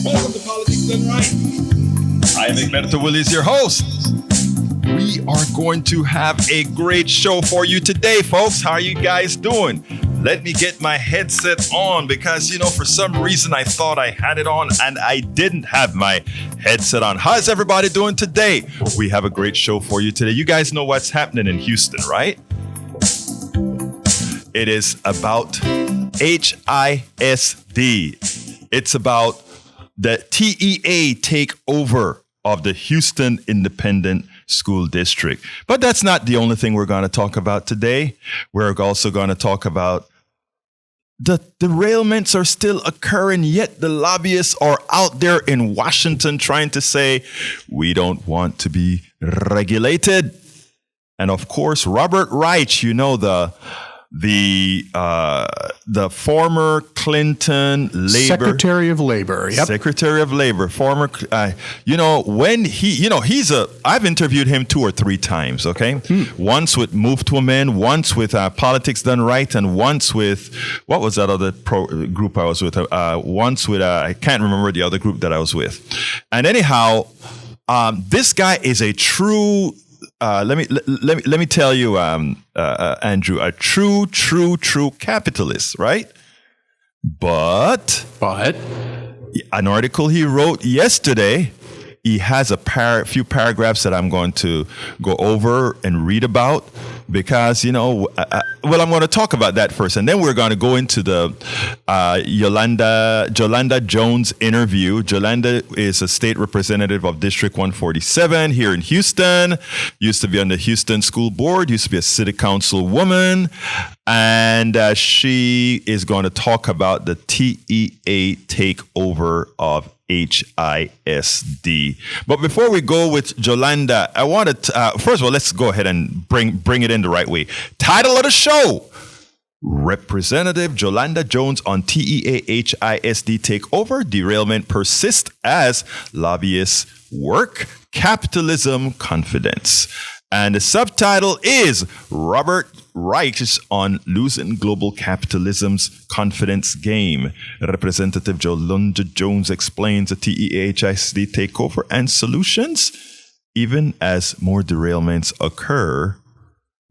Welcome to Politics Done Right. I am Egberto Willis, your host. We are going to have a great show for you today, folks. How are you guys doing? Let me get my headset on because, for some reason I thought I had it on and I didn't have my headset on. How's everybody doing today? We have a great show for you today. You guys know what's happening in Houston, right? It is about HISD. It's about the TEA takeover of the Houston Independent School District. But that's not the only thing we're going to talk about today. We're also going to talk about the derailments are still occurring, yet the lobbyists are out there in Washington trying to say, we don't want to be regulated. And of course, Robert Reich, the former Clinton Labor Secretary of Labor. Yep. Secretary of Labor, former, when I've interviewed him 2 or 3 times. Okay. Once with Move to Amend, once with Politics Done Right, and once with, what was that other group I was with? Once with, I can't remember the other group that I was with. And anyhow, this guy is a true, let me tell you, Andrew, a true capitalist, right? But an article he wrote yesterday, he has a few paragraphs that I'm going to go over and read about because, I'm going to talk about that first. And then we're going to go into the Jolanda Jones interview. Jolanda is a state representative of District 147 here in Houston. Used to be on the Houston School Board, used to be a city council woman. And she is going to talk about the TEA takeover of HISD. But before we go with Jolanda, I wanted to, first of all, let's go ahead and bring it in the right way. Title of the show: Representative Jolanda Jones on TEA HISD takeover. Derailment persists as lobbyists work. Capitalism confidence. And the subtitle is Robert Reich on losing global capitalism's confidence game. Representative Jolanda Jones explains the TEA HISD takeover and solutions. Even as more derailments occur,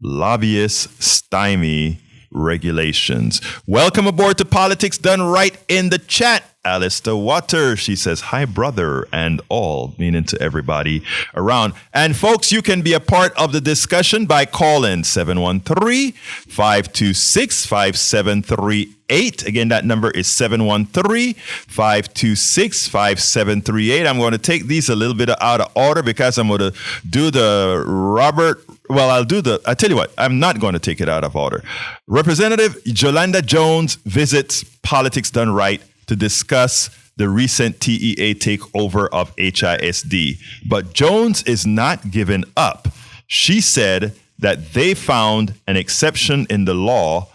lobbyists stymie regulations. Welcome aboard to Politics Done Right in the chat. Alistair Water, she says, hi, brother, and all, meaning to everybody around. And folks, you can be a part of the discussion by calling 713-526-5738. Again, that number is 713-526-5738. I'm going to take these a little bit out of order because I'm going to do the Robert. Well, I tell you what, I'm not going to take it out of order. Representative Jolanda Jones visits Politics Done Right to discuss the recent TEA takeover of HISD. But Jones is not giving up. She said that they found an exception in the law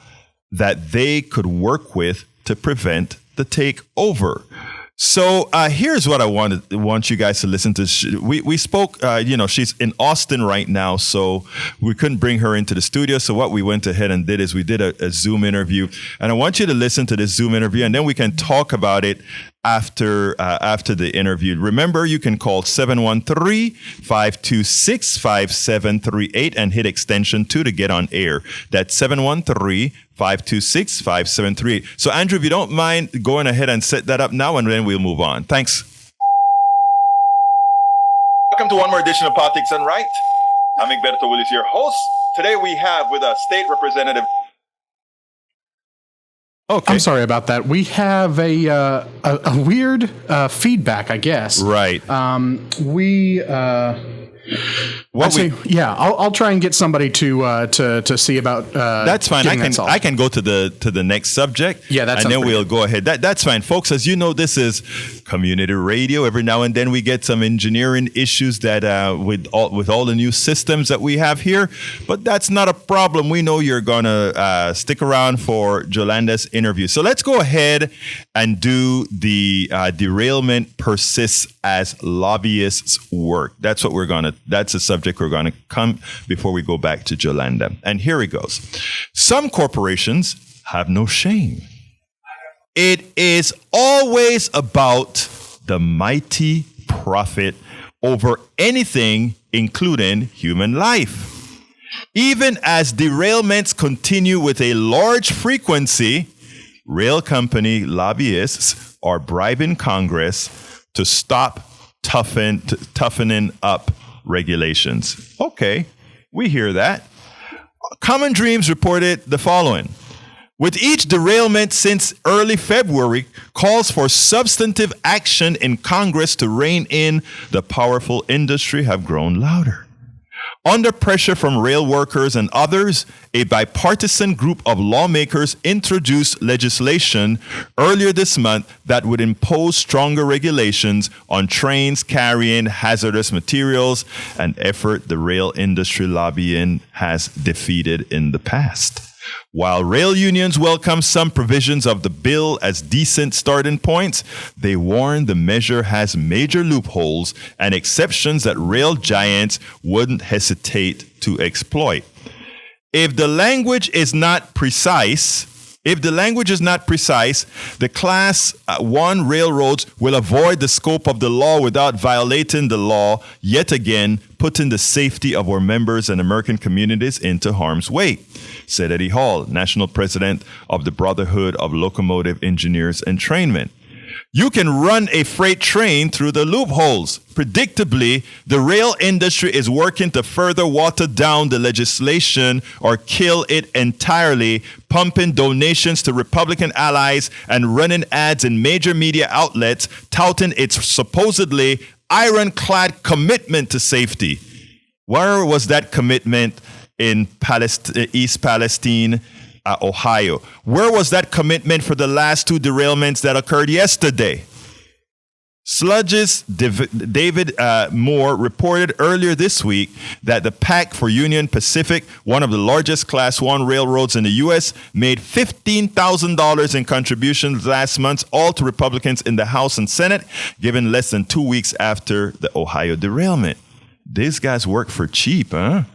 that they could work with to prevent the takeover. So here's what I want you guys to listen to. We spoke, she's in Austin right now, so we couldn't bring her into the studio. So what we went ahead and did is we did a Zoom interview. And I want you to listen to this Zoom interview, and then we can talk about it after the interview. Remember, you can call 713-526-5738 and hit extension 2 to get on air. That's 713-526-5738. So, Andrew, if you don't mind going ahead and set that up now, and then we'll move on. Thanks. Welcome to one more edition of Politics Done Right. I'm Egberto Willis, your host. Today we have with us State Representative. Okay. I'm sorry about that. We have a weird feedback, I guess. Right. I'll try and get somebody to see about. That's fine. I can go to the next subject. Yeah, that's. And then we'll go ahead. That's fine, folks. As you know, this is community radio. Every now and then we get some engineering issues that with all the new systems that we have here, but that's not a problem. We know you're gonna stick around for Jolanda's interview. So let's go ahead and do the derailment persists as lobbyists work. That's the subject we're going to come before we go back to Jolanda. And here it goes. Some corporations have no shame. It is always about the mighty profit over anything, including human life. Even as derailments continue with a large frequency, rail company lobbyists are bribing Congress to stop toughening up regulations. Okay, we hear that. Common Dreams reported the following. With each derailment since early February, calls for substantive action in Congress to rein in the powerful industry have grown louder. Under pressure from rail workers and others, a bipartisan group of lawmakers introduced legislation earlier this month that would impose stronger regulations on trains carrying hazardous materials, an effort the rail industry lobbying has defeated in the past. While rail unions welcome some provisions of the bill as decent starting points, they warn the measure has major loopholes and exceptions that rail giants wouldn't hesitate to exploit. If the language is not precise, the Class 1 railroads will avoid the scope of the law without violating the law, yet again putting the safety of our members and American communities into harm's way, said Eddie Hall, national president of the Brotherhood of Locomotive Engineers and Trainmen. You can run a freight train through the loopholes. Predictably, the rail industry is working to further water down the legislation or kill it entirely, pumping donations to Republican allies and running ads in major media outlets touting its supposedly ironclad commitment to safety. Where was that commitment in East Palestine, Ohio? Where was that commitment for the last two derailments that occurred yesterday? Sludge's David Moore reported earlier this week that the PAC for Union Pacific, one of the largest Class 1 railroads in the U.S., made $15,000 in contributions last month, all to Republicans in the House and Senate, given less than 2 weeks after the Ohio derailment. These guys work for cheap, huh?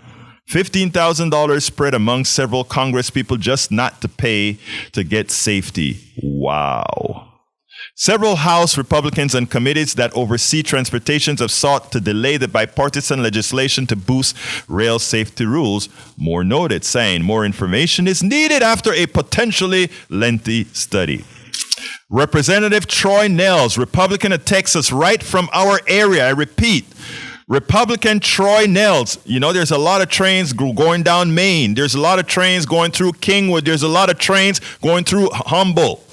$15,000 spread among several Congress people just not to pay to get safety. Wow. Several House Republicans and committees that oversee transportation have sought to delay the bipartisan legislation to boost rail safety rules. Moore noted, saying more information is needed after a potentially lengthy study. Representative Troy Nehls, Republican of Texas, right from our area. I repeat, Republican Troy Nehls. You know, there's a lot of trains going down Maine. There's a lot of trains going through Kingwood. There's a lot of trains going through Humboldt.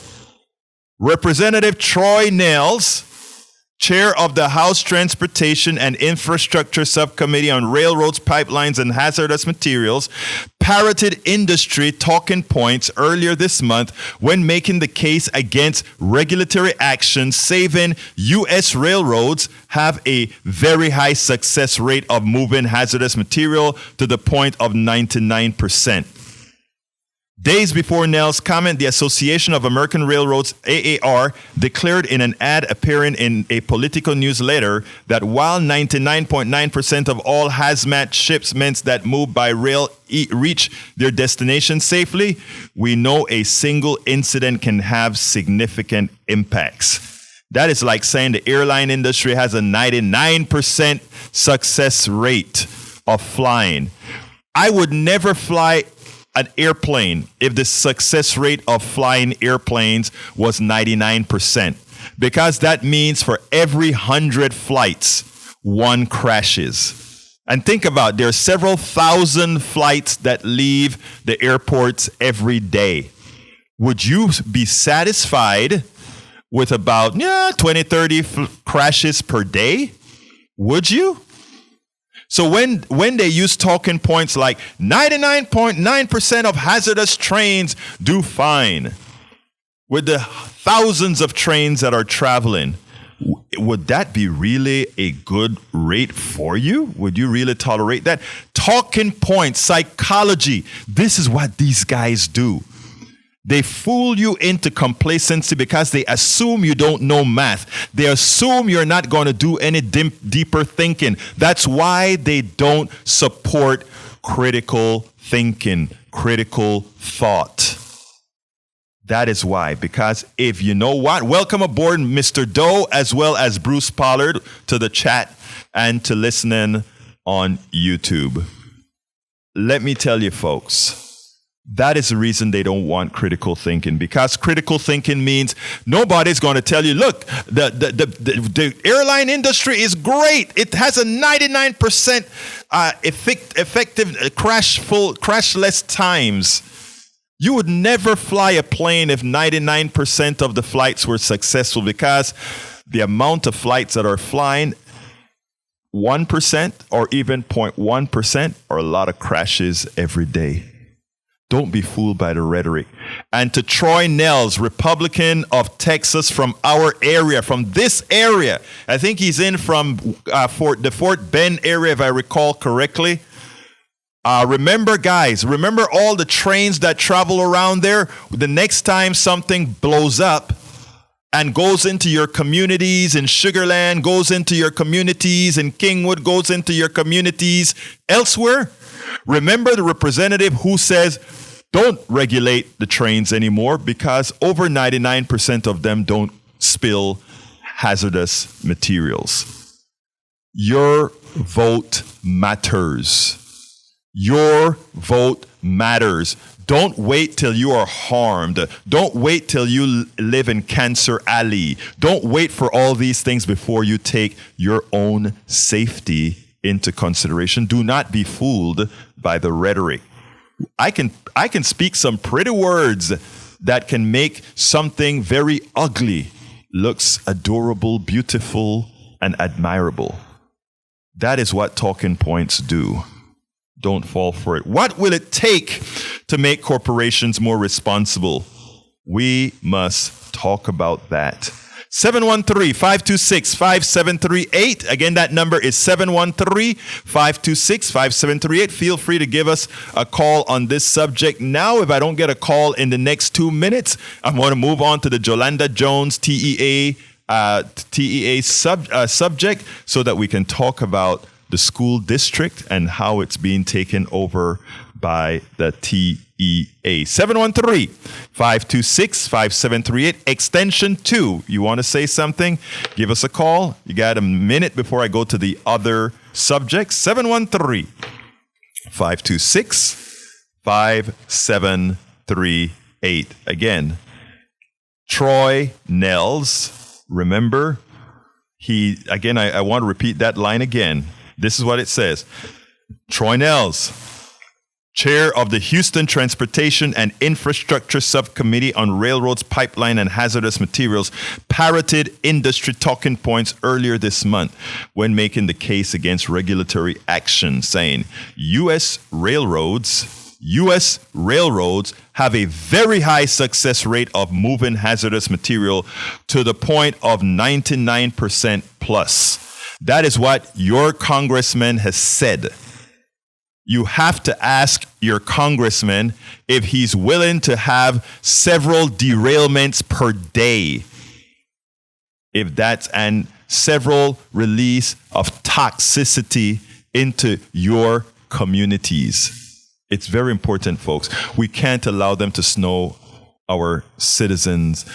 Representative Troy Nehls, chair of the House Transportation and Infrastructure Subcommittee on Railroads, Pipelines, and Hazardous Materials, parroted industry talking points earlier this month when making the case against regulatory action, saving U.S. railroads have a very high success rate of moving hazardous material to the point of 99%. Days before Nehls' comment, the Association of American Railroads, AAR, declared in an ad appearing in a political newsletter that while 99.9% of all hazmat shipments that move by rail reach their destination safely, we know a single incident can have significant impacts. That is like saying the airline industry has a 99% success rate of flying. I would never fly an airplane if the success rate of flying airplanes was 99%, because that means for every 100 flights, one crashes. And think about it, there are several thousand flights that leave the airports every day. Would you be satisfied with about 20, 30 crashes per day? Would you? So when they use talking points like 99.9% of hazardous trains do fine, with the thousands of trains that are traveling, would that be really a good rate for you? Would you really tolerate that? Talking points, psychology, this is what these guys do. They fool you into complacency because they assume you don't know math. They assume you're not going to do any deeper thinking. That's why they don't support critical thinking, critical thought. That is why. Because if you know what, welcome aboard Mr. Doe as well as Bruce Pollard to the chat and to listening on YouTube. Let me tell you, folks, that is the reason they don't want critical thinking, because critical thinking means nobody's going to tell you, look, the airline industry is great. It has a 99% effective crashless times. You would never fly a plane if 99% of the flights were successful, because the amount of flights that are flying, 1% or even 0.1% are a lot of crashes every day. Don't be fooled by the rhetoric. And to Troy Nels, Republican of Texas from our area, from this area. I think he's in from the Fort Bend area, if I recall correctly. Remember, guys, remember all the trains that travel around there? The next time something blows up and goes into your communities in Sugarland, goes into your communities in Kingwood, goes into your communities elsewhere, remember the representative who says, don't regulate the trains anymore because over 99% of them don't spill hazardous materials. Your vote matters. Your vote matters. Don't wait till you are harmed. Don't wait till you live in Cancer Alley. Don't wait for all these things before you take your own safety into consideration. Do not be fooled by the rhetoric. I can speak some pretty words that can make something very ugly looks adorable, beautiful, and admirable. That is what talking points do. Don't fall for it. What will it take to make corporations more responsible? We must talk about that. 713-526-5738. Again, that number is 713-526-5738. Feel free to give us a call on this subject now. If I don't get a call in the next 2 minutes, I'm going to move on to the Jolanda Jones TEA subject so that we can talk about the school district and how it's being taken over by the TEA. 713-526-5738, extension 2. You want to say something? Give us a call. You got a minute before I go to the other subject. 713-526-5738. Again, Troy Nels, remember? I want to repeat that line again. This is what it says. Troy Nels, chair of the Houston Transportation and Infrastructure Subcommittee on Railroads, Pipeline, and Hazardous Materials, parroted industry talking points earlier this month when making the case against regulatory action, saying U.S. railroads have a very high success rate of moving hazardous material to the point of 99% plus. That is what your congressman has said. You have to ask your congressman if he's willing to have several derailments per day. And several release of toxicity into your communities. It's very important, folks. We can't allow them to snow our citizens.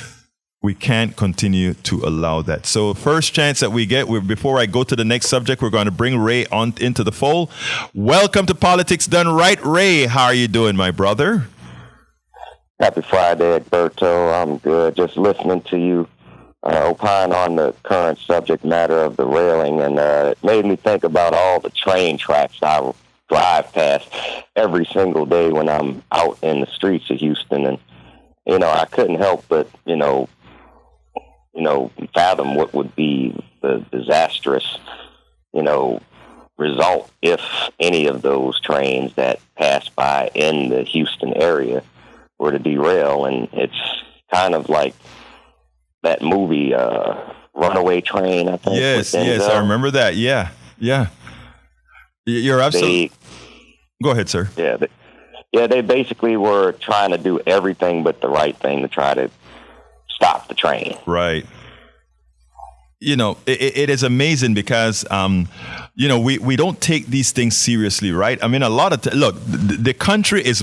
We can't continue to allow that. So first chance that we get, before I go to the next subject, we're going to bring Ray on into the fold. Welcome to Politics Done Right. Ray, how are you doing, my brother? Happy Friday, Egberto. I'm good. Just listening to you opine on the current subject matter of the railing, and it made me think about all the train tracks I drive past every single day when I'm out in the streets of Houston. And, I couldn't help but, fathom what would be the disastrous, result if any of those trains that pass by in the Houston area were to derail. And it's kind of like that movie, Runaway Train, I think. Yes, I remember that. Yeah. You're absolutely... Go ahead, sir. They basically were trying to do everything but the right thing to try to stop the train. Right. It is amazing because we don't take these things seriously, right? I mean, a lot of look, the country is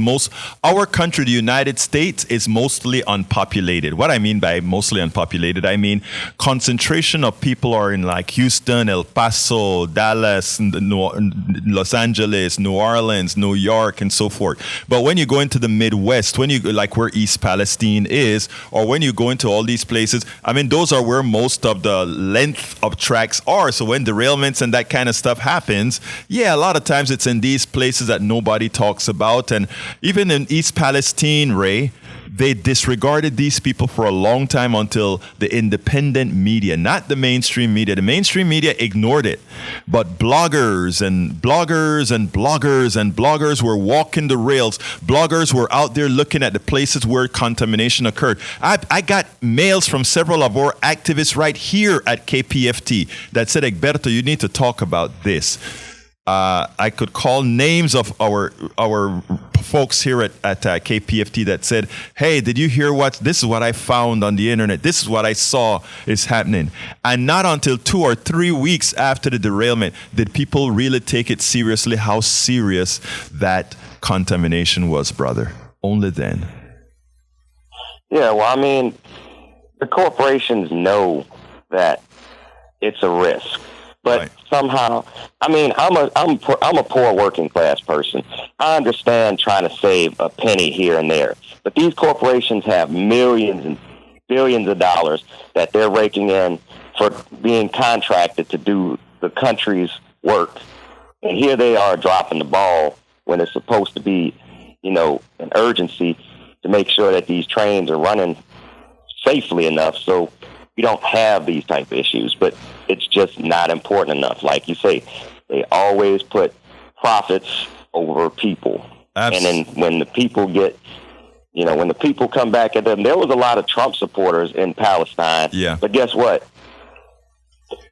our country, the United States, is mostly unpopulated. What I mean by mostly unpopulated, I mean concentration of people are in like Houston, El Paso, Dallas, Los Angeles, New Orleans, New York, and so forth. But when you go into the Midwest, when you like where East Palestine is, or when you go into all these places, I mean, those are where most of the length of tracks are. So when derailments and that kind of stuff happens, a lot of times it's in these places that nobody talks about. And even in East Palestine, Ray, they disregarded these people for a long time until the independent media, not the mainstream media. The mainstream media ignored it. But bloggers were walking the rails. Bloggers were out there looking at the places where contamination occurred. I got mails from several of our activists right here at KPFT that said, Egberto, you need to talk about this. I could call names of our folks here at KPFT that said, hey, did you hear this is what I found on the internet. This is what I saw is happening. And not until 2 or 3 weeks after the derailment did people really take it seriously, how serious that contamination was, brother. Only then. Yeah, well, I mean, the corporations know that it's a risk. But somehow, I mean, I'm a poor working class person. I understand trying to save a penny here and there, but these corporations have millions and billions of dollars that they're raking in for being contracted to do the country's work, and here they are dropping the ball when it's supposed to be, an urgency to make sure that these trains are running safely enough so we don't have these type of issues. But it's just not important enough. Like you say, they always put profits over people. And then when the people when the people come back at them, there was a lot of Trump supporters in Palestine. Yeah. But guess what?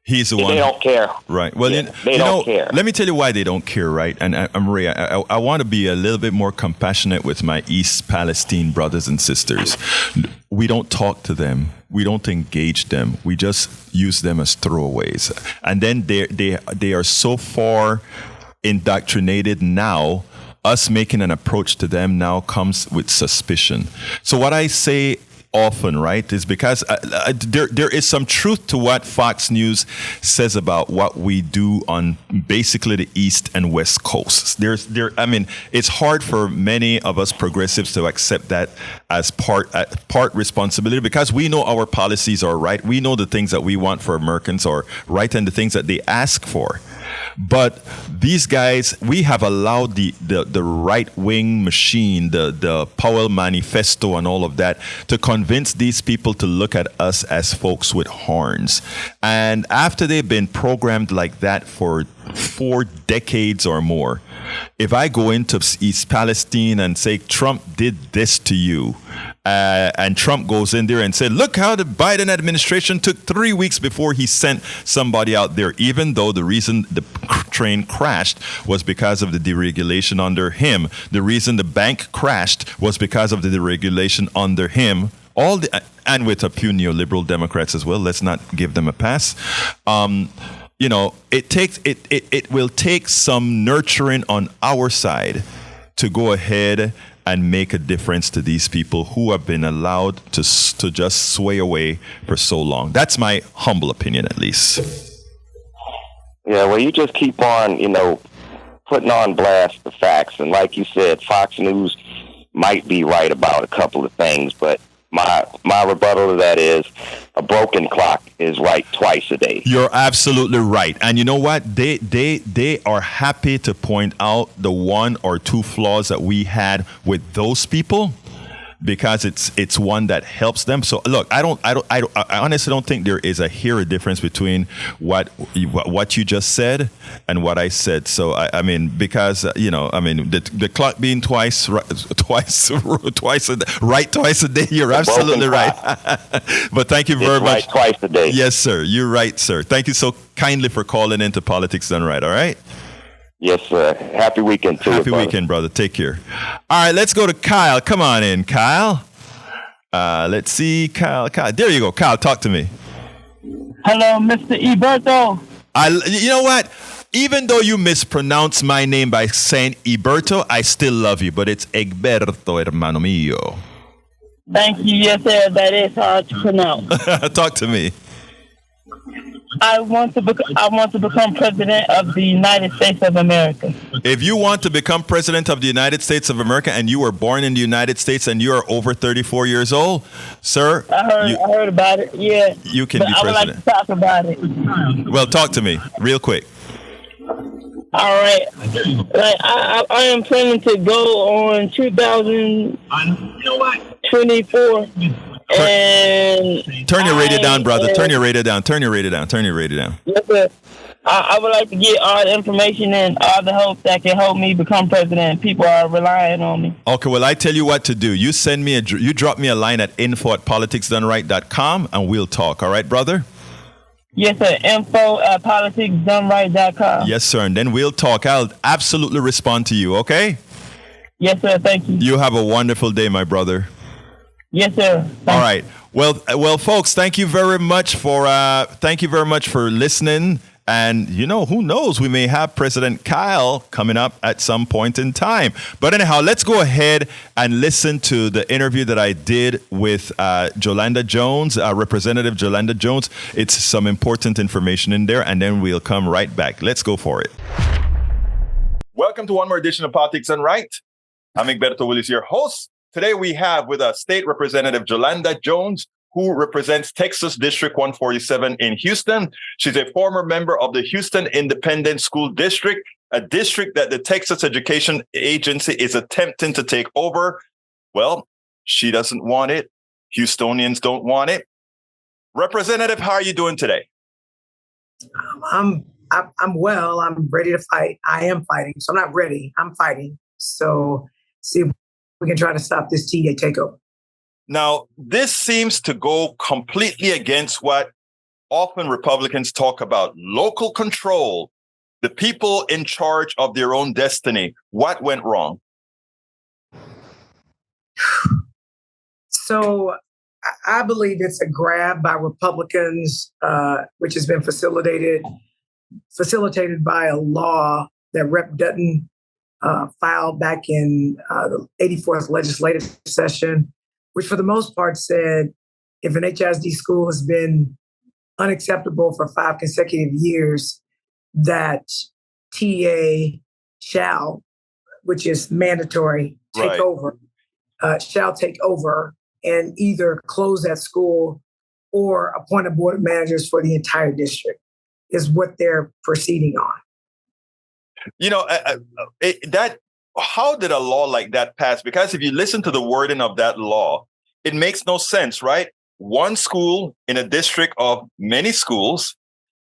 He's the one. They don't care. Right. Well, they don't care. Let me tell you why they don't care, right? And I'm Ray. I want to be a little bit more compassionate with my East Palestine brothers and sisters. We don't talk to them. We don't engage them. We just use them as throwaways. And then they are so far indoctrinated now. Us making an approach to them now comes with suspicion. So what I say often, right, is because there is some truth to what Fox News says about what we do on basically the East and West Coasts. It's hard for many of us progressives to accept that as part responsibility, because we know our policies are right. We know the things that we want for Americans are right and the things that they ask for. But these guys, we have allowed the right-wing machine, the Powell Manifesto and all of that, to convince these people to look at us as folks with horns. And after they've been programmed like that for 4 decades or more, if I go into East Palestine and say, Trump did this to you, and Trump goes in there and said, look how the Biden administration took 3 weeks before he sent somebody out there, even though the reason the train crashed was because of the deregulation under him. The reason the bank crashed was because of the deregulation under him. And with a few neoliberal Democrats as well. Let's not give them a pass. It will take some nurturing on our side to go ahead and make a difference to these people who have been allowed to just sway away for so long. That's my humble opinion, at least. Yeah, well, you just keep on, putting on blast the facts. And like you said, Fox News might be right about a couple of things, but my rebuttal to that is a broken clock is right twice a day. You're absolutely right. And you know what? They are happy to point out the 1 or 2 flaws that we had with those people, because it's one that helps them. So look, I honestly don't think there is a difference between what you just said and what I said. So because the clock being twice a day, you're absolutely right. But thank you very much. Right twice a day. Yes, sir. You're right, sir. Thank you so kindly for calling into Politics Done Right. All right. Yes, sir. Happy weekend to you, Happy weekend, brother. Take care. All right, let's go to Kyle. Come on in, Kyle. Let's see, Kyle. There you go. Kyle, talk to me. Hello, Mr. Egberto. You know what? Even though you mispronounce my name by saying Iberto, I still love you, but it's Egberto, hermano mío. Thank you. Yes, sir. That is hard to pronounce. Talk to me. I want to become president of the United States of America. If you want to become president of the United States of America and you were born in the United States and you are over 34 years old, sir, I heard about it. Yeah, you can be I would president. like to talk about it. Well, talk to me real quick. All right. Like I am planning to go on 2024. And turn your radio down, brother. Turn your radio down. Turn your radio down. Turn your radio down. Yes, sir. I would like to get all the information and all the help that can help me become president. People are relying on me. Okay, well, I tell you what to do. You send me you drop me a line at info@politicsdoneright.com and we'll talk. All right, brother? Yes, sir. info@politicsdoneright.com. Yes, sir. And then we'll talk. I'll absolutely respond to you. Okay? Yes, sir. Thank you. You have a wonderful day, my brother. Yes, sir. All right. Well, folks, thank you very much for listening. And who knows? We may have President Kyle coming up at some point in time. But anyhow, let's go ahead and listen to the interview that I did with Jolanda Jones, Representative Jolanda Jones. It's some important information in there, and then we'll come right back. Let's go for it. Welcome to one more edition of Politics Done Right. I'm Egberto Willis, your host. Today we have with us State Representative Jolanda Jones, who represents Texas District 147 in Houston. She's a former member of the Houston Independent School District, a district that the Texas Education Agency is attempting to take over. Well, she doesn't want it. Houstonians don't want it. Representative, how are you doing today? I'm well. I'm ready to fight. I am fighting. So I'm not ready. I'm fighting. So see if we can try to stop this TA takeover. Now, this seems to go completely against what often Republicans talk about: local control, the people in charge of their own destiny. What went wrong? So I believe it's a grab by Republicans, which has been facilitated by a law that Rep. Dutton filed back in the 84th legislative session, which for the most part said if an HISD school has been unacceptable for 5 consecutive years, that TA shall, which is mandatory, take over, shall take over and either close that school or appoint a board of managers for the entire district, is what they're proceeding on. How did a law like that pass? Because if you listen to the wording of that law, it makes no sense, right? One school in a district of many schools.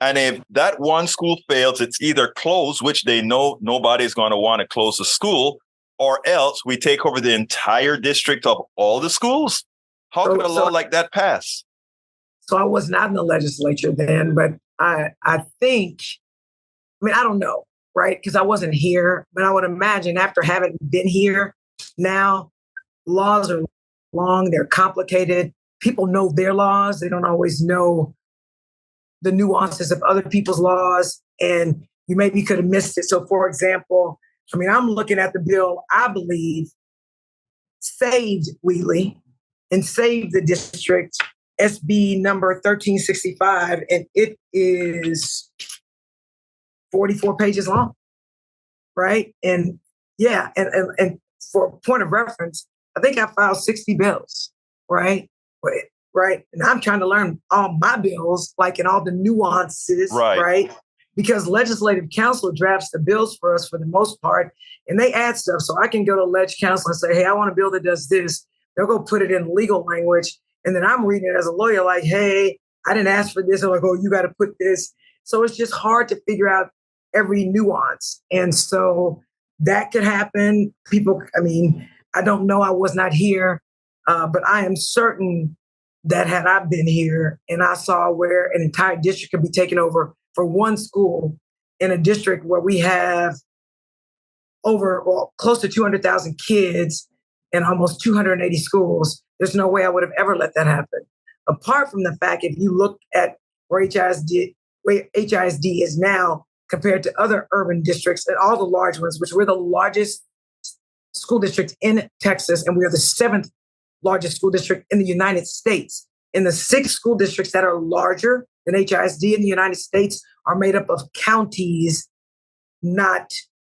And if that one school fails, it's either closed, which they know nobody's going to want to close the school, or else we take over the entire district of all the schools. How could a law like that pass? So I was not in the legislature then, but I think, I don't know, right? Because I wasn't here, but I would imagine after having been here, now laws are long, they're complicated. People know their laws. They don't always know the nuances of other people's laws, and you maybe could have missed it. So for example, I'm looking at the bill, I believe, saved Wheatley and saved the district, SB number 1365, and it is 44 pages long, right? And yeah, and for a point of reference, I think I filed 60 bills, right? Right. And I'm trying to learn all my bills, like in all the nuances, right? Because legislative council drafts the bills for us for the most part, and they add stuff. So I can go to leg council and say, hey, I want a bill that does this. They'll go put it in legal language. And then I'm reading it as a lawyer, like, hey, I didn't ask for this. I'm like, oh, you got to put this. So it's just hard to figure out every nuance. And so that could happen. People, I don't know. I was not here, but I am certain that had I been here and I saw where an entire district could be taken over for one school in a district where we have close to 200,000 kids and almost 280 schools, there's no way I would have ever let that happen. Apart from the fact, if you look at where HISD is now compared to other urban districts and all the large ones, which we're the largest school district in Texas, and we are the seventh largest school district in the United States. And the 6 school districts that are larger than HISD in the United States are made up of counties, not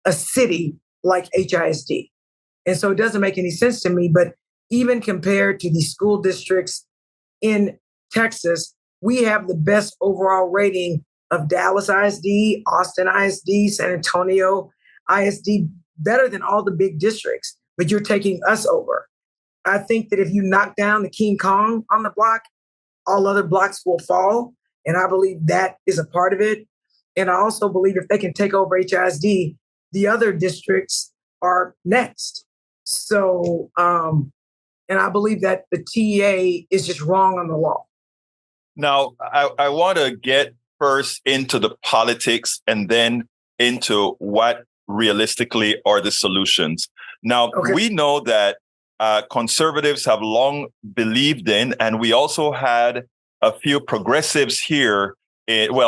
a city like HISD. And so it doesn't make any sense to me, but even compared to the school districts in Texas, we have the best overall rating of Dallas ISD, Austin ISD, San Antonio ISD, better than all the big districts, but you're taking us over. I think that if you knock down the King Kong on the block, all other blocks will fall. And I believe that is a part of it. And I also believe if they can take over HISD, the other districts are next. So, and I believe that the TEA is just wrong on the law. Now, I want to get first into the politics and then into what realistically are the solutions. Now, we know that conservatives have long believed in, and we also had a few progressives here,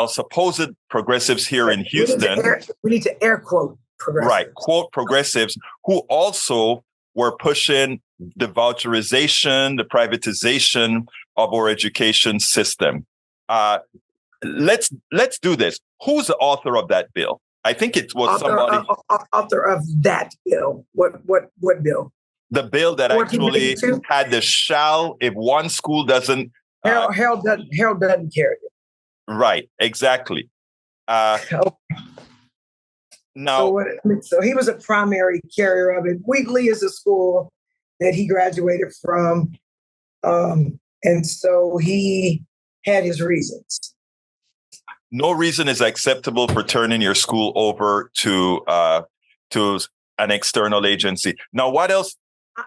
supposed progressives here in Houston. We need to air quote progressives. Right, quote progressives, who also were pushing the voucherization, the privatization of our education system. Let's do this. Who's the author of that bill? I think it was somebody. Author of that bill. What bill? The bill that actually had the shall, if one school doesn't. Harold doesn't carry it. Right, exactly. Now, so he was a primary carrier of it. Wheatley is a school that he graduated from. And so he had his reasons. No reason is acceptable for turning your school over to an external agency. Now, what else?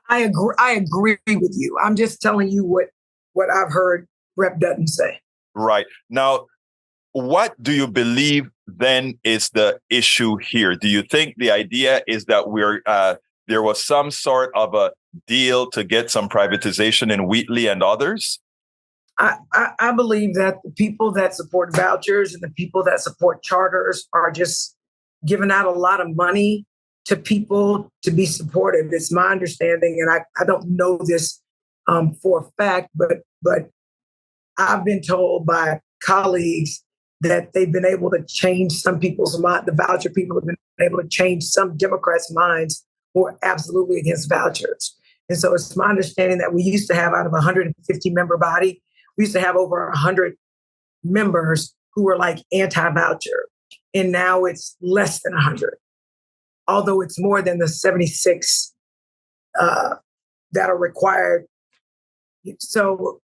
I agree with you. I'm just telling you what I've heard Rep. Dutton say. Right. Now, what do you believe then is the issue here? Do you think the idea is that there was some sort of a deal to get some privatization in Wheatley and others? I believe that the people that support vouchers and the people that support charters are just giving out a lot of money to people to be supportive. It's my understanding, and I don't know this for a fact, but I've been told by colleagues that they've been able to change some people's mind. The voucher people have been able to change some Democrats' minds who are absolutely against vouchers. And so it's my understanding that we used to have, out of a 150 member body, we used to have over 100 members who were like anti-voucher. And now it's less than 100, although it's more than the 76 that are required. So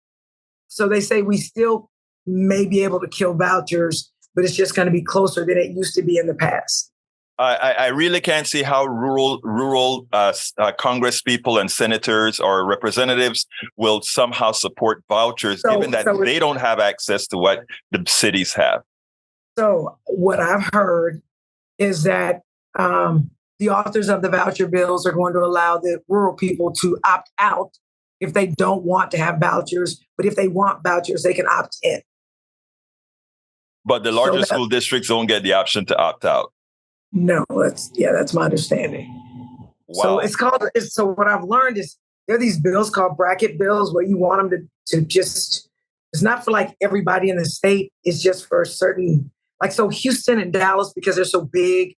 they say we still may be able to kill vouchers, but it's just going to be closer than it used to be in the past. I really can't see how rural Congress people and senators or representatives will somehow support vouchers, given that they don't have access to what the cities have. So what I've heard is that the authors of the voucher bills are going to allow the rural people to opt out if they don't want to have vouchers, but if they want vouchers, they can opt in. But the larger school districts don't get the option to opt out. No, that's my understanding. Wow. So so what I've learned is there are these bills called bracket bills where you want them to just, it's not for like everybody in the state. It's just for certain, like, so Houston and Dallas, because they're so big,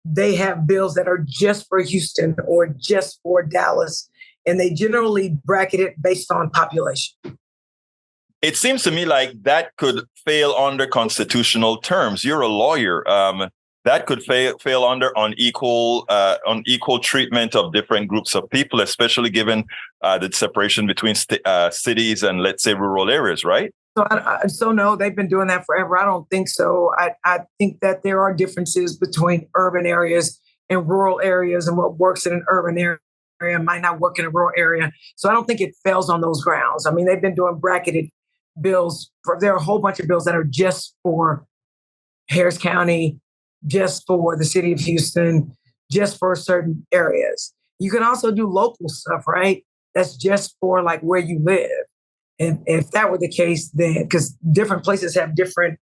they have bills that are just for Houston or just for Dallas. And they generally bracket it based on population. It seems to me like that could fail under constitutional terms. You're a lawyer. That could fail under unequal treatment of different groups of people, especially given the separation between cities and, let's say, rural areas, right? So no, they've been doing that forever. I don't think so. I think that there are differences between urban areas and rural areas, and what works in an urban area might not work in a rural area. So I don't think it fails on those grounds. I mean, they've been doing bracketed bills. There are a whole bunch of bills that are just for Harris County, just for the city of Houston, just for certain areas. You can also do local stuff, right? That's just for like where you live. And if that were the case, then, because different places have different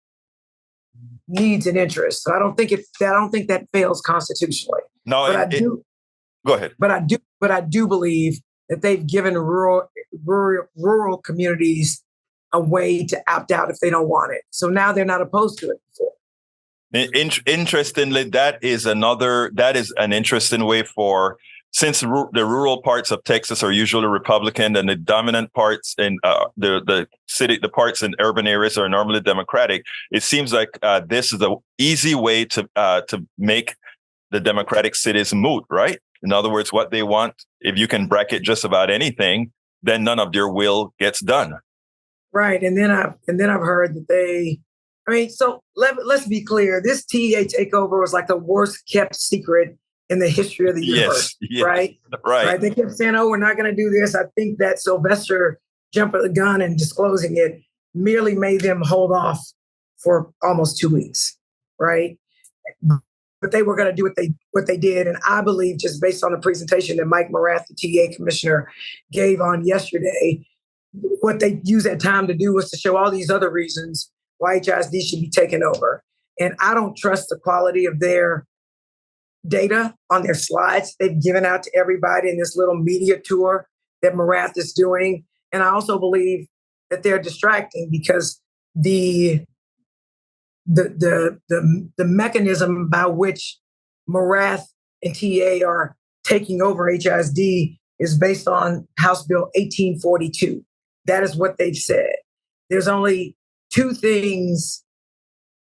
needs and interests. So I don't think that fails constitutionally. No, But I do. Go ahead. But I do believe that they've given rural communities a way to opt out if they don't want it. So now they're not opposed to it before. Interestingly, that is an interesting way for, since the rural parts of Texas are usually Republican and the dominant parts in the parts in urban areas are normally Democratic. It seems like this is an easy way to make the Democratic cities moot, right? In other words, what they want, if you can bracket just about anything, then none of their will gets done. Right, and then I've heard that so let's be clear. This TEA takeover was like the worst kept secret in the history of the universe, yes, right? Right. They kept saying, "Oh, we're not going to do this." I think that Sylvester jumping the gun and disclosing it merely made them hold off for almost 2 weeks, right? But they were going to do what they did, and I believe, just based on the presentation that Mike Morath, the TEA commissioner, gave on yesterday, what they used that time to do was to show all these other reasons why HISD should be taken over. And I don't trust the quality of their data on their slides they've given out to everybody in this little media tour that Morath is doing. And I also believe that they're distracting because the mechanism by which Morath and TA are taking over HISD is based on House Bill 1842. That is what they've said. There's only two things.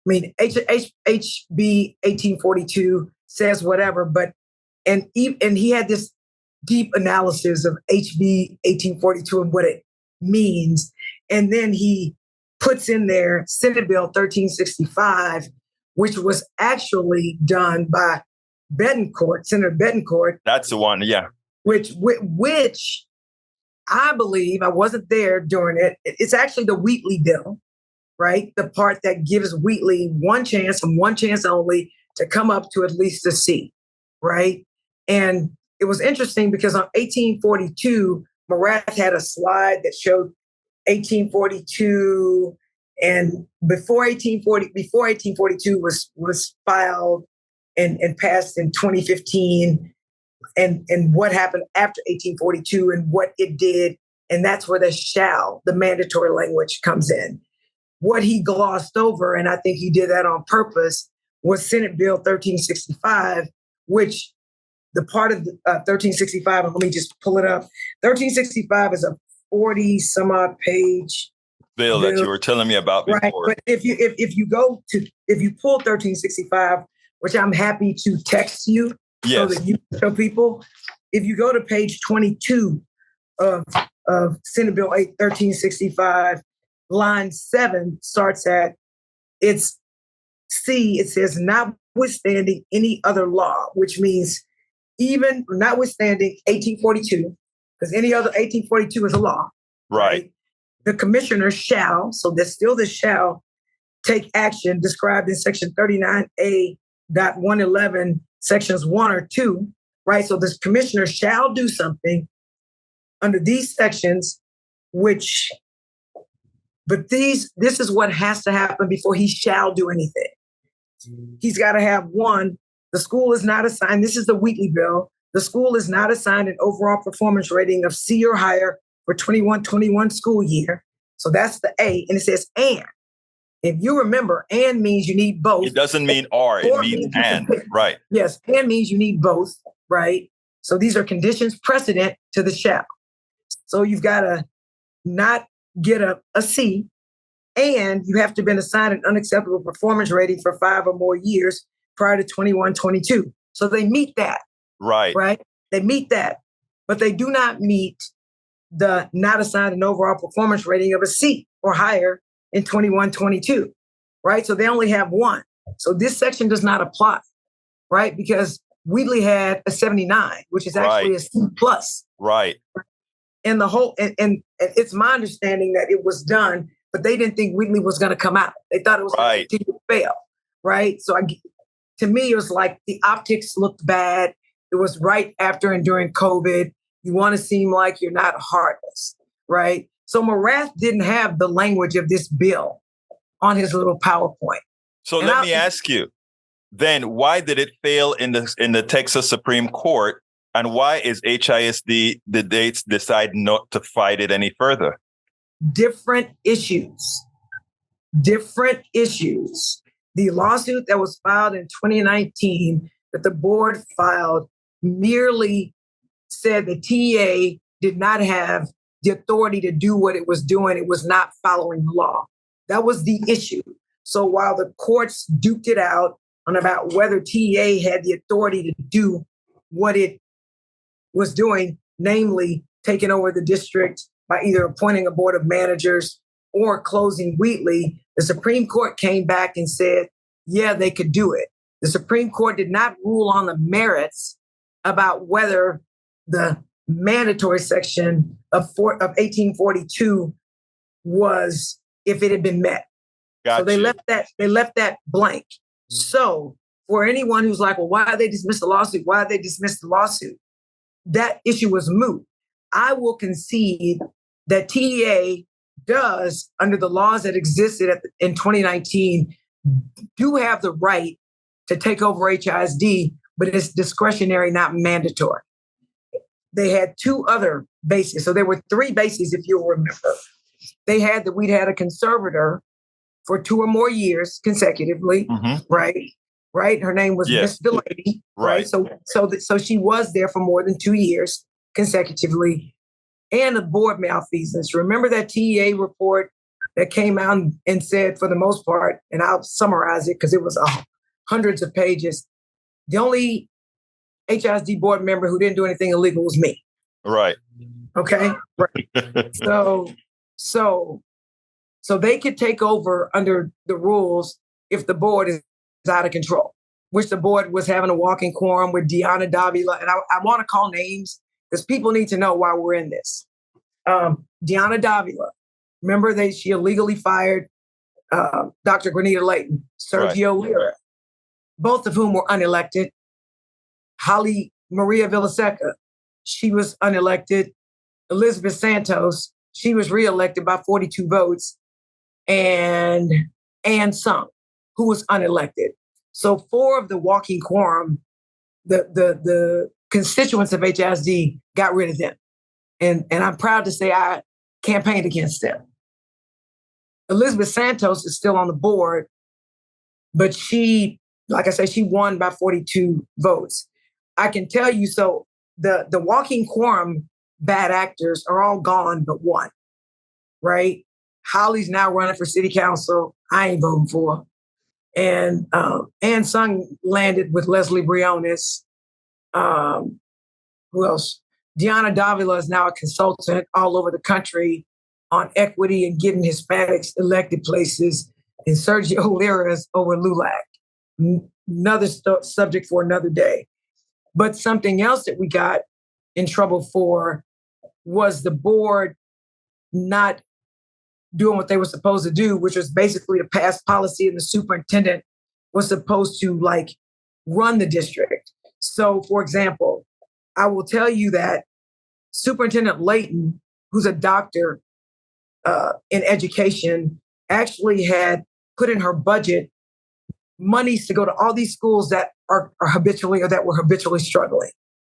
I mean, HB 1842 says whatever, and he had this deep analysis of HB 1842 and what it means. And then he puts in there Senate Bill 1365, which was actually done by Senator Betancourt. That's the one, yeah. Which I believe, I wasn't there during it. It's actually the Wheatley bill, right? The part that gives Wheatley one chance and one chance only to come up to at least a C, right? And it was interesting because on 1842, Morath had a slide that showed 1842, and before 1842 was filed and passed in 2015, and what happened after 1842 and what it did, and that's where the mandatory language comes in. What he glossed over, and I think he did that on purpose, was Senate Bill 1365, which the part of 1365, and let me just pull it up. 1365 is a 40-some-odd page bill that you were telling me about before. Right, but if you pull 1365, which I'm happy to text you, yes, so that you can show people, if you go to page 22 of Senate Bill 1365, line 7 starts at it's C. It says notwithstanding any other law, which means even notwithstanding 1842, because any other 1842 is a law. Right. The commissioner shall, so there's still the shall, take action described in section 39A.111, sections 1 or 2, right? So this commissioner shall do something under these sections, this is what has to happen before he shall do anything. He's got to have one, the school is not assigned, this is the Wheatley bill, the school is not assigned an overall performance rating of C or higher for 21-21 school year. So that's the A, and it says and. If you remember, and means you need both. It doesn't mean or, it means and, right? Yes, and means you need both, right? So these are conditions precedent to the shall. So you've got to not get a C, and you have to have been assigned an unacceptable performance rating for 5 or more years prior to 21-22. So they meet that. Right? They meet that, but they do not meet the not assigned an overall performance rating of a C or higher in 21-22, right? So they only have one. So this section does not apply, right? Because Wheatley had a 79, which is actually a C plus. Right. And the whole, and it's my understanding that it was done, but they didn't think Wheatley was going to come out. They thought it was going to continue to fail, right? So to me, it was like the optics looked bad. It was right after and during COVID. You want to seem like you're not heartless, right? So Morath didn't have the language of this bill on his little PowerPoint. So let me ask you, then why did it fail in the Texas Supreme Court? And why is HISD, the dates decide not to fight it any further? Different issues. The lawsuit that was filed in 2019 that the board filed merely said the TA did not have the authority to do what it was doing. It was not following the law. That was the issue. So while the courts duked it out on about whether TA had the authority to do what it was doing, namely taking over the district by either appointing a board of managers or closing Wheatley, the Supreme Court came back and said, yeah, they could do it. The Supreme Court did not rule on the merits about whether the mandatory section of 1842 was, if it had been met. Gotcha. So they left that blank. So for anyone who's like, well, why did they dismiss the lawsuit? Why did they dismiss the lawsuit? That issue was moot. I will concede that TEA does, under the laws that existed in 2019, do have the right to take over HISD, but it's discretionary, not mandatory. They had two other bases. So there were three bases, if you'll remember. They had that we'd had a conservator for 2 or more years consecutively, right? Her name was Miss Delaney, right? So she was there for more than 2 years consecutively, and a board malfeasance. Remember that TEA report that came out and said, for the most part, and I'll summarize it because it was hundreds of pages, the only HISD board member who didn't do anything illegal was me. Right. Okay. Right. So they could take over under the rules if the board is out of control, which the board was having a walking quorum with Deanna Davila. And I want to call names because people need to know why we're in this. Deanna Davila, remember she illegally fired Dr. Grenita Layton, Sergio Lira, both of whom were unelected. Holly Maria Villaseca, she was unelected. Elizabeth Santos, she was reelected by 42 votes. And Ann Sung, who was unelected. So 4 of the walking quorum, the constituents of HISD got rid of them. And I'm proud to say I campaigned against them. Elizabeth Santos is still on the board, but she, like I said, she won by 42 votes. I can tell you, so the walking quorum bad actors are all gone but one, right? Holly's now running for city council. I ain't voting for her. And Ann Sung landed with Leslie Briones. Who else? Deanna Davila is now a consultant all over the country on equity and getting Hispanics elected places. And Sergio Lira is over LULAC. Another subject for another day. But something else that we got in trouble for was the board not doing what they were supposed to do, which was basically to pass policy, and the superintendent was supposed to run the district. So, for example, I will tell you that Superintendent Layton, who's a doctor in education, actually had put in her budget monies to go to all these schools that are habitually or that were habitually struggling.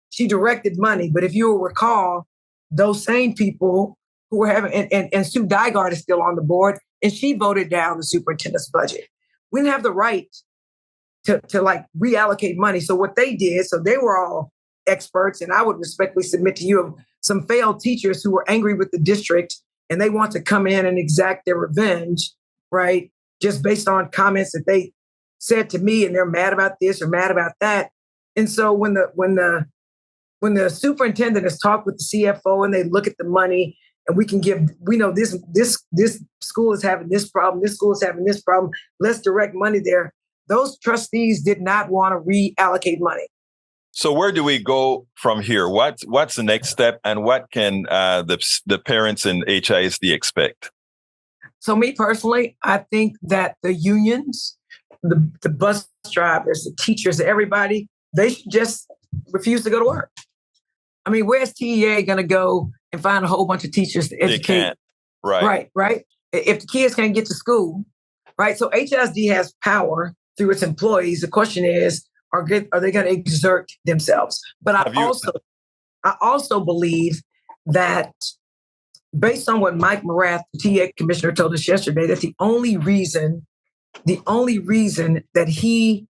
She directed money, but if you will recall, those same people who were having, and Sue Dygard is still on the board, and she voted down the superintendent's budget. We didn't have the right to reallocate money. So what they did, so they were all experts, and I would respectfully submit to you of some failed teachers who were angry with the district and they want to come in and exact their revenge, right? Just based on comments that they said to me, and they're mad about this or mad about that. And so when the superintendent has talked with the CFO and they look at the money, and we know this school is having this problem, this school is having this problem, let's direct money there. Those trustees did not want to reallocate money. So where do we go from here? What's the next step, and what can the parents in HISD expect? So me personally, I think that the unions, the bus drivers, the teachers, everybody, they should just refuse to go to work. I mean, where's TEA going to go and find a whole bunch of teachers to educate? They can't. Right. Right. If the kids can't get to school, right? So HISD has power through its employees. The question is, are they going to exert themselves? But I also believe that based on what Mike Morath, the TA commissioner, told us yesterday, that the only reason that he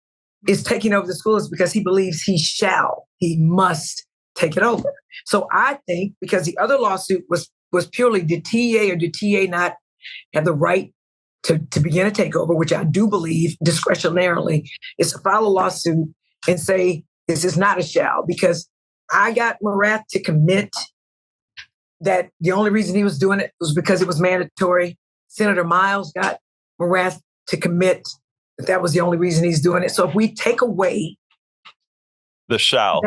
is taking over the school is because he believes he must take it over. So I think because the other lawsuit was purely did TA or did TA not have the right to begin a takeover, which I do believe discretionarily, is to file a lawsuit and say this is not a shall, because I got Morath to commit that the only reason he was doing it was because it was mandatory. Senator Miles got Morath to commit that was the only reason he's doing it. So if we take away the shall,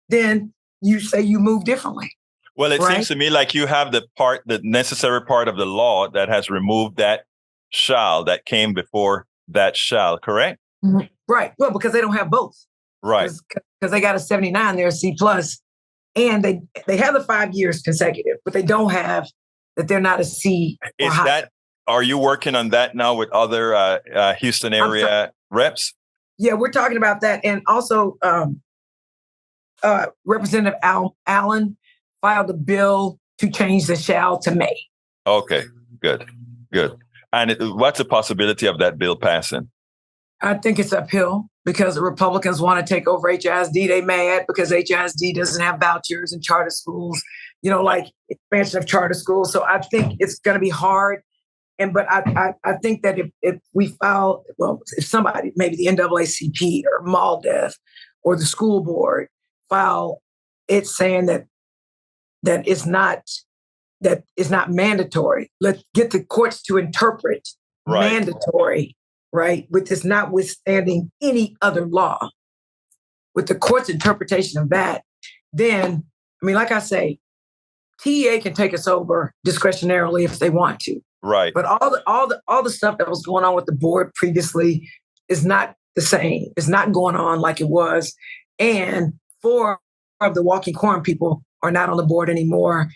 then you say you move differently. Well, it seems to me like you have the necessary part of the law that has removed that shall that came before that shall, correct? Mm-hmm. Right. Well, because they don't have both. Right. Because they got a 79, they're a C+, and they have the 5 years consecutive, but they don't have that they're not a C. Are you working on that now with other Houston area reps? Yeah, we're talking about that. And also Representative Allen filed a bill to change the shall to may. Okay, good. And what's the possibility of that bill passing? I think it's uphill because the Republicans want to take over HISD. They mad because HISD doesn't have vouchers and charter schools, like expansion of charter schools. So I think it's going to be hard. But I think that if we file, if somebody, maybe the NAACP or MALDEF or the school board file it saying that it's not mandatory. Let's get the courts to interpret mandatory, right? With this notwithstanding any other law. With the court's interpretation of that, then, like I say, TA can take us over discretionarily if they want to. Right. But all the stuff that was going on with the board previously is not the same. It's not going on like it was. And 4 of the Walking Quorum people are not on the board anymore.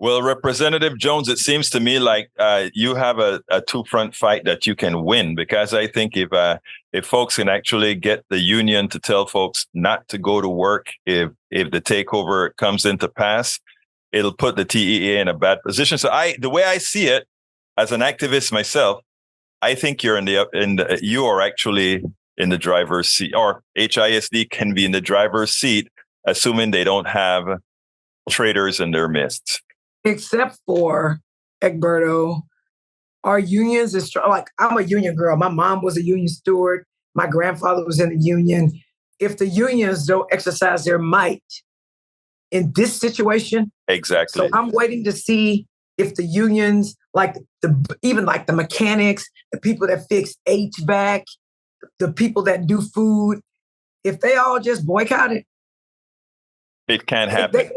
Well, Representative Jones, it seems to me like you have a two-front fight that you can win, because I think if folks can actually get the union to tell folks not to go to work if the takeover comes into pass, it'll put the TEA in a bad position. So the way I see it, as an activist myself, I think you are actually in the driver's seat, or HISD can be in the driver's seat, assuming they don't have traitors in their midst. Except for, Egberto, our unions is strong. Like, I'm a union girl. My mom was a union steward. My grandfather was in the union. If the unions don't exercise their might in this situation, exactly. So I'm waiting to see if the unions, even the mechanics, the people that fix HVAC, the people that do food, if they all just boycott it, it can't happen.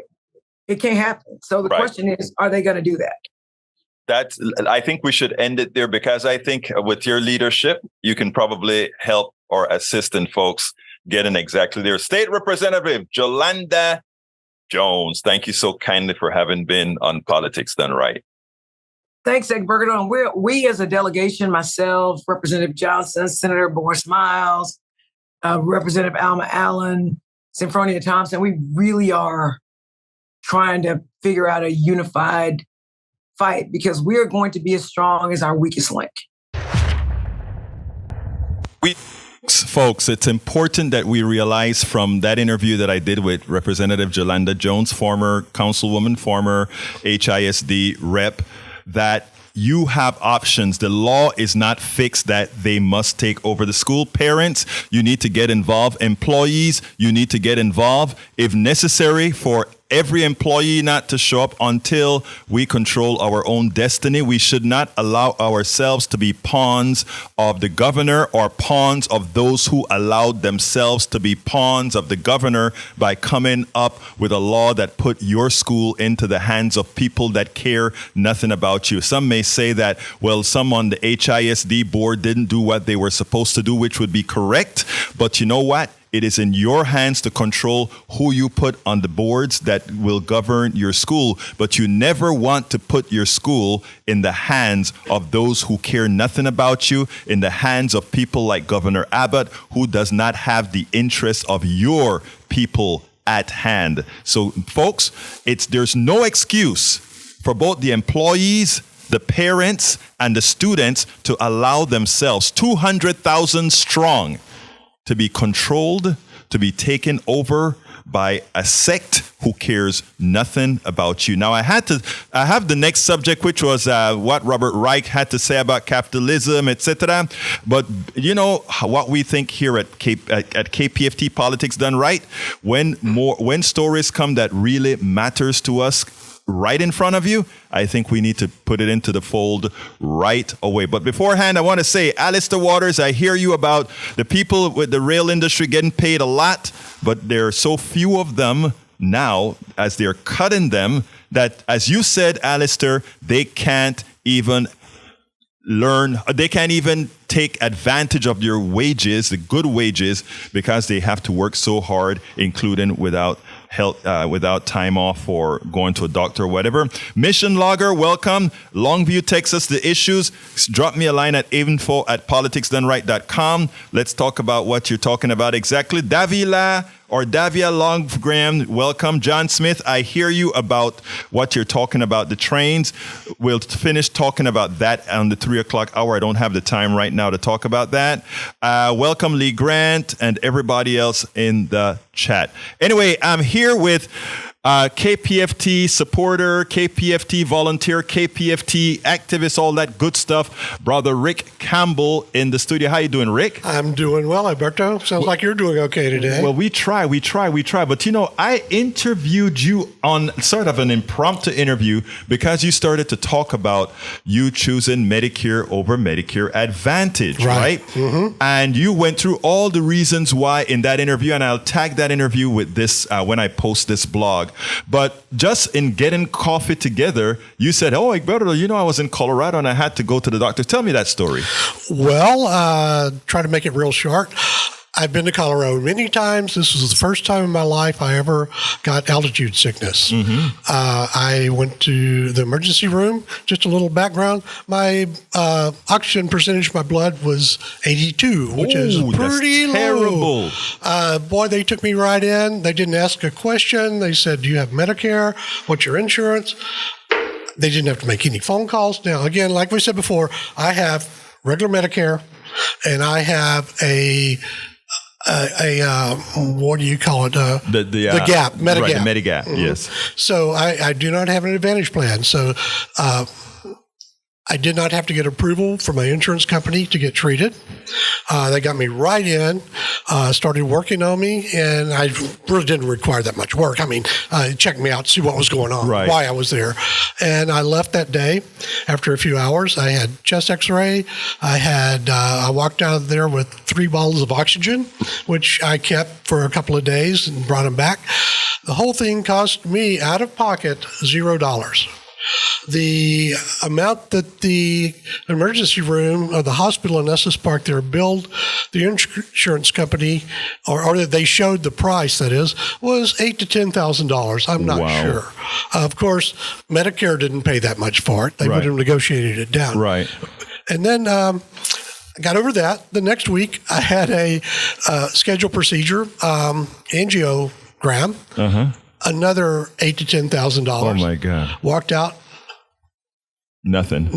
It can't happen. So the question is, are they going to do that? I think we should end it there, because I think with your leadership, you can probably help or assist in folks getting exactly there. State Representative Jolanda Jones, thank you so kindly for having been on Politics Done Right. Thanks, Egberto. And we as a delegation, myself, Representative Johnson, Senator Boris Miles, Representative Alma Allen, Symphonia Thompson, we really are trying to figure out a unified fight, because we are going to be as strong as our weakest link. Folks, it's important that we realize from that interview that I did with Representative Jolanda Jones, former councilwoman, former HISD rep, that you have options. The law is not fixed that they must take over the school. Parents, you need to get involved. Employees, you need to get involved. If necessary, for every employee not to show up until we control our own destiny. We should not allow ourselves to be pawns of the governor, or pawns of those who allowed themselves to be pawns of the governor by coming up with a law that put your school into the hands of people that care nothing about you. Some may say that, well, some on the HISD board didn't do what they were supposed to do, which would be correct. But you know what? It is in your hands to control who you put on the boards that will govern your school. But you never want to put your school in the hands of those who care nothing about you, in the hands of people like Governor Abbott, who does not have the interests of your people at hand. So, folks, there's no excuse for both the employees, the parents, and the students to allow themselves, 200,000 strong, to be controlled, to be taken over by a sect who cares nothing about you. Now, I have the next subject, which was what Robert Reich had to say about capitalism, etc. But you know what we think here at KPFT Politics Done Right, when stories come that really matters to us right in front of you, I think we need to put it into the fold right away. But beforehand, I want to say, Alistair Waters, I hear you about the people with the rail industry getting paid a lot, but there are so few of them now as they're cutting them that, as you said, Alistair, they can't even take advantage of your wages, the good wages, because they have to work so hard, including without health, without time off or going to a doctor or whatever. Mission Logger, welcome. Longview, Texas, the issues. Drop me a line at info@politicsdoneright.com. Let's talk about what you're talking about exactly. Davila Longgram, welcome. John Smith, I hear you about what you're talking about, the trains. We'll finish talking about that on the 3 o'clock hour. I don't have the time right now to talk about that. Welcome, Lee Grant, and everybody else in the chat. Anyway, I'm here with KPFT supporter, KPFT volunteer, KPFT activist, all that good stuff. Brother Rick Campbell in the studio. How you doing, Rick? I'm doing well, Alberto. Sounds like you're doing okay today. Well, we try. But, you know, I interviewed you on sort of an impromptu interview because you started to talk about you choosing Medicare over MedicareAdvantage, right? Mm-hmm. And you went through all the reasons why in that interview, and I'll tag that interview with this when I post this blog. But just in getting coffee together, you said, oh, Egberto, you know, I was in Colorado and I had to go to the doctor. Tell me that story. Well, try to make it real short. I've been to Colorado many times. This was the first time in my life I ever got altitude sickness. Mm-hmm. I went to the emergency room. Just a little background. My oxygen percentage of my blood was 82, which is pretty low. Boy, they took me right in. They didn't ask a question. They said, do you have Medicare? What's your insurance? They didn't have to make any phone calls. Now, again, like we said before, I have regular Medicare, and I have a what do you call it? The gap, Medigap. Right, the Medigap, mm-hmm. Yes. So I do not have an Advantage plan. So I did not have to get approval from my insurance company to get treated. They got me right in, started working on me, and I really didn't require that much work. I mean, checked me out, see what was going on, right, why I was there. And I left that day. After a few hours, I had chest x-ray. I walked out of there with 3 bottles of oxygen, which I kept for a couple of days and brought them back. The whole thing cost me out of pocket $0. The amount that the emergency room of the hospital in Estes Park there billed the insurance company, or that they showed the price, that is, was $8,000 to $10,000. I'm not sure. Of course, Medicare didn't pay that much for it. They would have negotiated it down. Right. And then I got over that. The next week, I had a scheduled procedure, angiogram. Uh-huh. Another $8,000 to $10,000. Oh my God! Walked out. Nothing.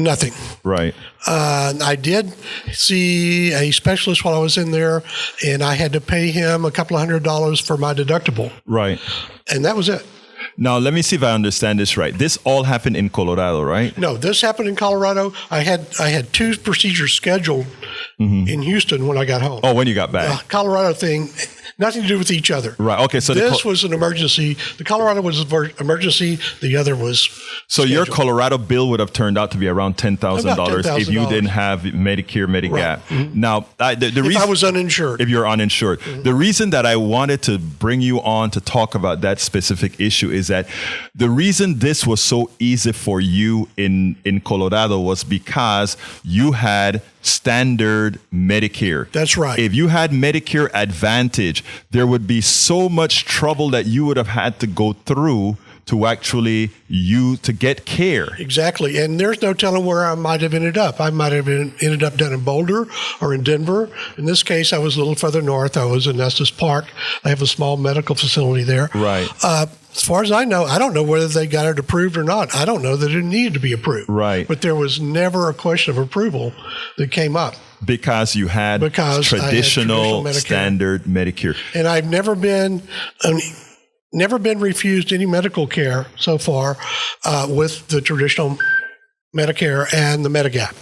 Right. I did see a specialist while I was in there, and I had to pay him a couple of $100 for my deductible. Right. And that was it. Now, let me see if I understand this right. This all happened in Colorado, right? No, this happened in Colorado. I had 2 procedures scheduled in Houston when I got home. Oh, when you got back. The Colorado thing, nothing to do with each other. Right. Okay. So this was an emergency. The Colorado was an emergency. The other was So scheduled. Your Colorado bill would have turned out to be around $10,000 if you didn't have Medicare, Medigap. Right. Mm-hmm. Now, the reason, if I was uninsured. If you're uninsured. Mm-hmm. The reason that I wanted to bring you on to talk about that specific issue is that the reason this was so easy for you in Colorado was because you had standard Medicare. That's right. If you had Medicare Advantage, there would be so much trouble that you would have had to go through to actually to get care. Exactly. And there's no telling where I might have ended up. I might have ended up down in Boulder or in Denver. In this case, I was a little further north. I was in Estes Park. I have a small medical facility there. Right. As far as I know, I don't know whether they got it approved or not. I don't know that it needed to be approved. Right. But there was never a question of approval that came up. Because you had traditional Medicare. Standard Medicare. And I've never been refused any medical care so far with the traditional Medicare and the Medigap.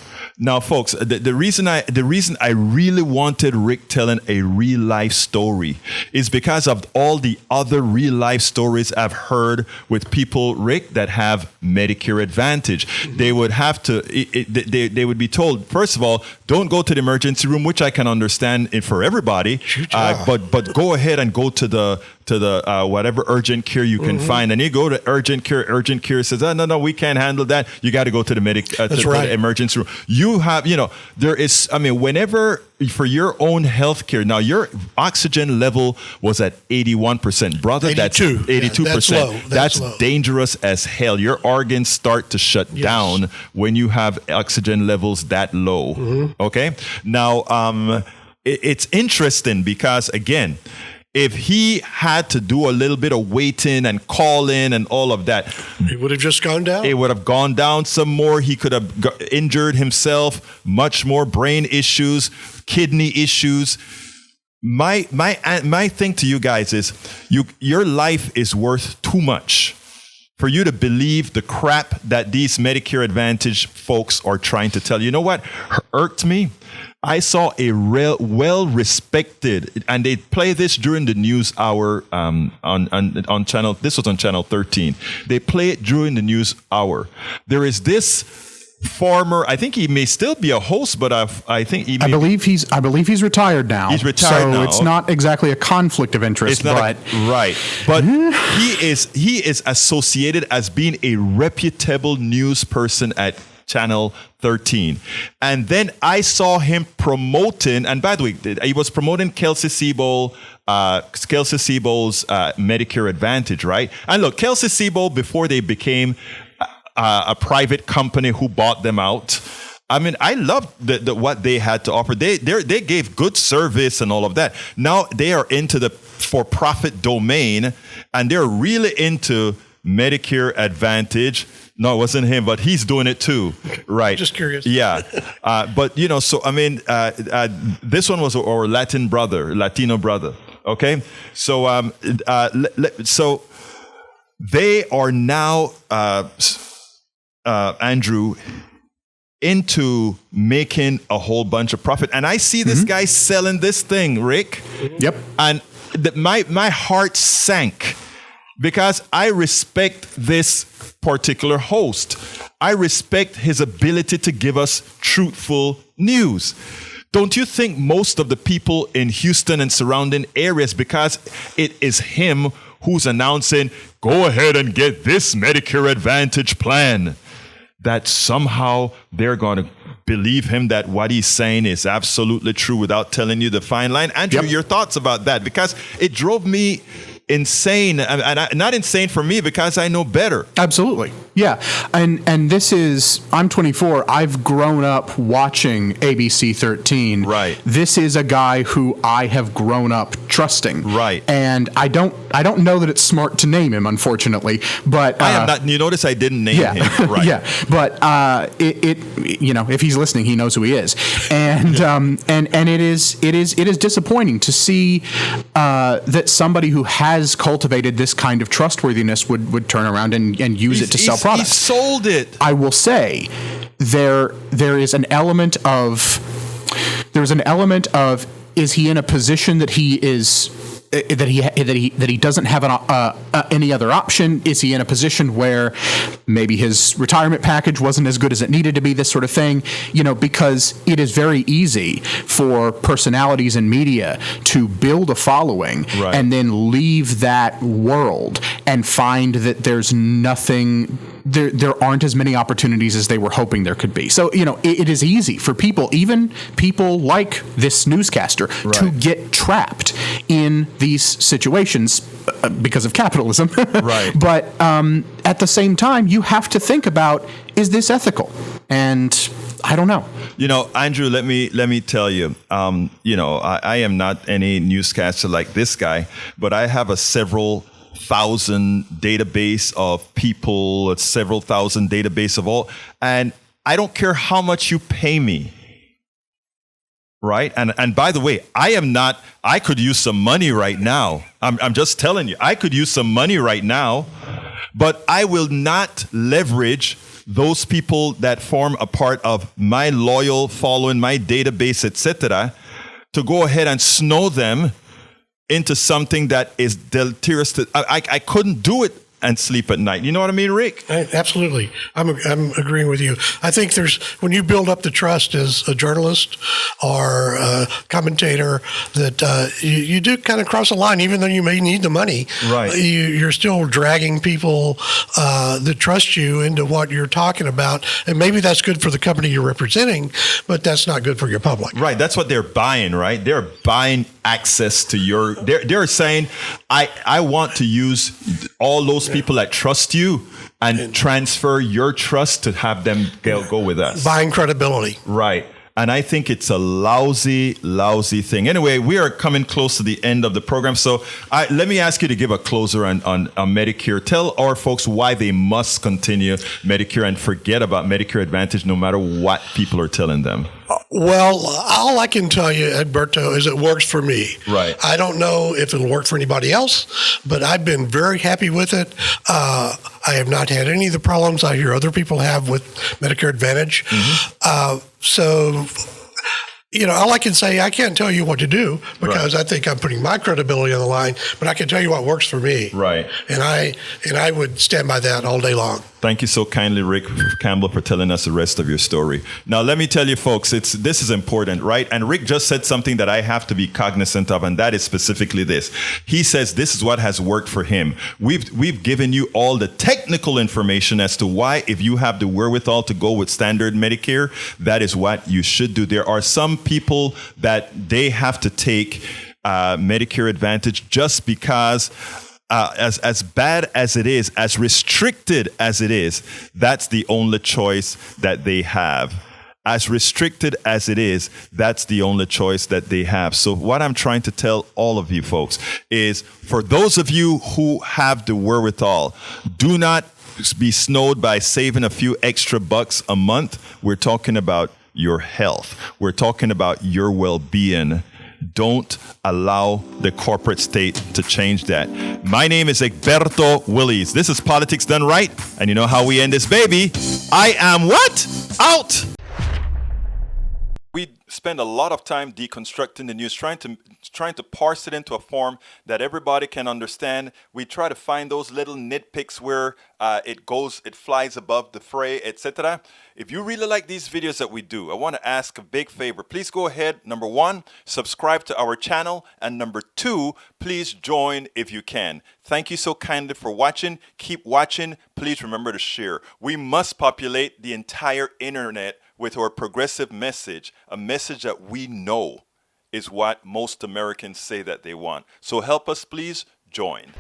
Now, folks, the reason I really wanted Rick telling a real life story is because of all the other real life stories I've heard with people, Rick, that have Medicare Advantage. Mm-hmm. They would have to, they would be told, first of all, don't go to the emergency room, which I can understand for everybody, but go ahead and go to the whatever urgent care you can find. And you go to urgent care says, oh, no, we can't handle that. You got to go to the the emergency room. You have, there is, whenever for your own health care, now your oxygen level was at 81%. Brother, 82. That's 82%. That's low. That's low. dangerous as hell. Your organs start to shut down when you have oxygen levels that low. Mm-hmm. Okay? Now, it's interesting because, again, if he had to do a little bit of waiting and calling and all of that, it would have just gone down. It would have gone down some more. He could have injured himself, much more brain issues, kidney issues. My thing to you guys is your life is worth too much for you to believe the crap that these Medicare Advantage folks are trying to tell you. You know what irked me? I saw a real well-respected, and they play this during the news hour on channel. This was on channel 13. They play it during the news hour. There is this former. I think he may still be a host, but I think he. I believe he's retired now. He's retired now. So it's not exactly a conflict of interest. Right. But he is associated as being a reputable news person at Channel 13. And then I saw him promoting, and by the way, he was promoting Kelsey Sebold's Medicare Advantage, right? And look, Kelsey Sebold, before they became a private company who bought them out, I loved what they had to offer. They gave good service and all of that. Now they are into the for-profit domain, and they're really into Medicare Advantage. No, it wasn't him, but he's doing it too. Right. Just curious. Yeah. But, this one was our Latino brother. Okay. So, so they are now, Andrew, into making a whole bunch of profit. And I see this guy selling this thing, Rick. Yep. And my heart sank because I respect this particular host. I respect his ability to give us truthful news. Don't you think most of the people in Houston and surrounding areas, because it is him who's announcing, go ahead and get this Medicare Advantage plan, that somehow they're going to believe him that what he's saying is absolutely true without telling you the fine line? Andrew, your thoughts about that? Because it drove me insane, and not insane for me because I know better. Absolutely. Yeah. And this is, I'm 24. I've grown up watching ABC 13. Right. This is a guy who I have grown up trusting. Right. And I don't know that it's smart to name him, unfortunately, but I am not. You notice I didn't name him. Right. Yeah. But if he's listening, he knows who he is. And it is disappointing to see that somebody who has cultivated this kind of trustworthiness would turn around and use it to sell products. He sold it. I will say there is an element of is he in a position that he is that he doesn't have any other option? Is he in a position where maybe his retirement package wasn't as good as it needed to be? This sort of thing, because it is very easy for personalities in media to build a following and then leave that world and find that there's nothing there aren't as many opportunities as they were hoping there could be. So, it is easy for people, even people like this newscaster, to get trapped in these situations because of capitalism. Right. But at the same time, you have to think about, is this ethical? And I don't know. Andrew, let me tell you, I am not any newscaster like this guy, but I have a several thousand database of people, several thousand database of all, and I don't care how much you pay me. Right. And by the way, I could use some money right now. I'm just telling you, I could use some money right now, but I will not leverage those people that form a part of my loyal following, my database, etc., to go ahead and snow them into something that is deleterious. I couldn't do it and sleep at night. You know what I mean, Rick? Absolutely. I'm agreeing with you. I think when you build up the trust as a journalist or a commentator, that you do kind of cross a line, even though you may need the money. Right. You're still dragging people that trust you into what you're talking about. And maybe that's good for the company you're representing, but that's not good for your public. Right. That's what they're buying, right? They're buying access to they're saying, I want to use all those people that trust you and transfer your trust to have them go with us. Buying credibility. Right. And I think it's a lousy thing. Anyway, we are coming close to the end of the program. So let me ask you to give a closer on Medicare. Tell our folks why they must continue Medicare and forget about Medicare Advantage no matter what people are telling them. Well, all I can tell you, Edberto, is it works for me. Right. I don't know if it'll work for anybody else, but I've been very happy with it. I have not had any of the problems I hear other people have with Medicare Advantage. Mm-hmm. So, all I can say, I can't tell you what to do because I think I'm putting my credibility on the line, but I can tell you what works for me. Right. And I would stand by that all day long. Thank you so kindly, Rick Campbell, for telling us the rest of your story. Now, let me tell you, folks, this is important, right? And Rick just said something that I have to be cognizant of, and that is specifically this. He says this is what has worked for him. We've given you all the technical information as to why, if you have the wherewithal to go with standard Medicare, that is what you should do. There are some people that they have to take Medicare Advantage just because as bad as it is, as restricted as it is, that's the only choice that they have. As restricted as it is, that's the only choice that they have. So what I'm trying to tell all of you folks is, for those of you who have the wherewithal, do not be snowed by saving a few extra bucks a month. We're talking about your health. We're talking about your well-being. Don't allow the corporate state to change that. My name is Egberto Willies. This is Politics Done Right. And you know how we end this, baby. I am what? Out. We spend a lot of time deconstructing the news, trying to parse it into a form that everybody can understand. We try to find those little nitpicks where it flies above the fray, etc. If you really like these videos that we do, I want to ask a big favor. Please go ahead. Number 1, subscribe to our channel. And number 2, please join if you can. Thank you so kindly for watching. Keep watching. Please remember to share. We must populate the entire internet with our progressive message, a message that we know is what most Americans say that they want. So help us, please join.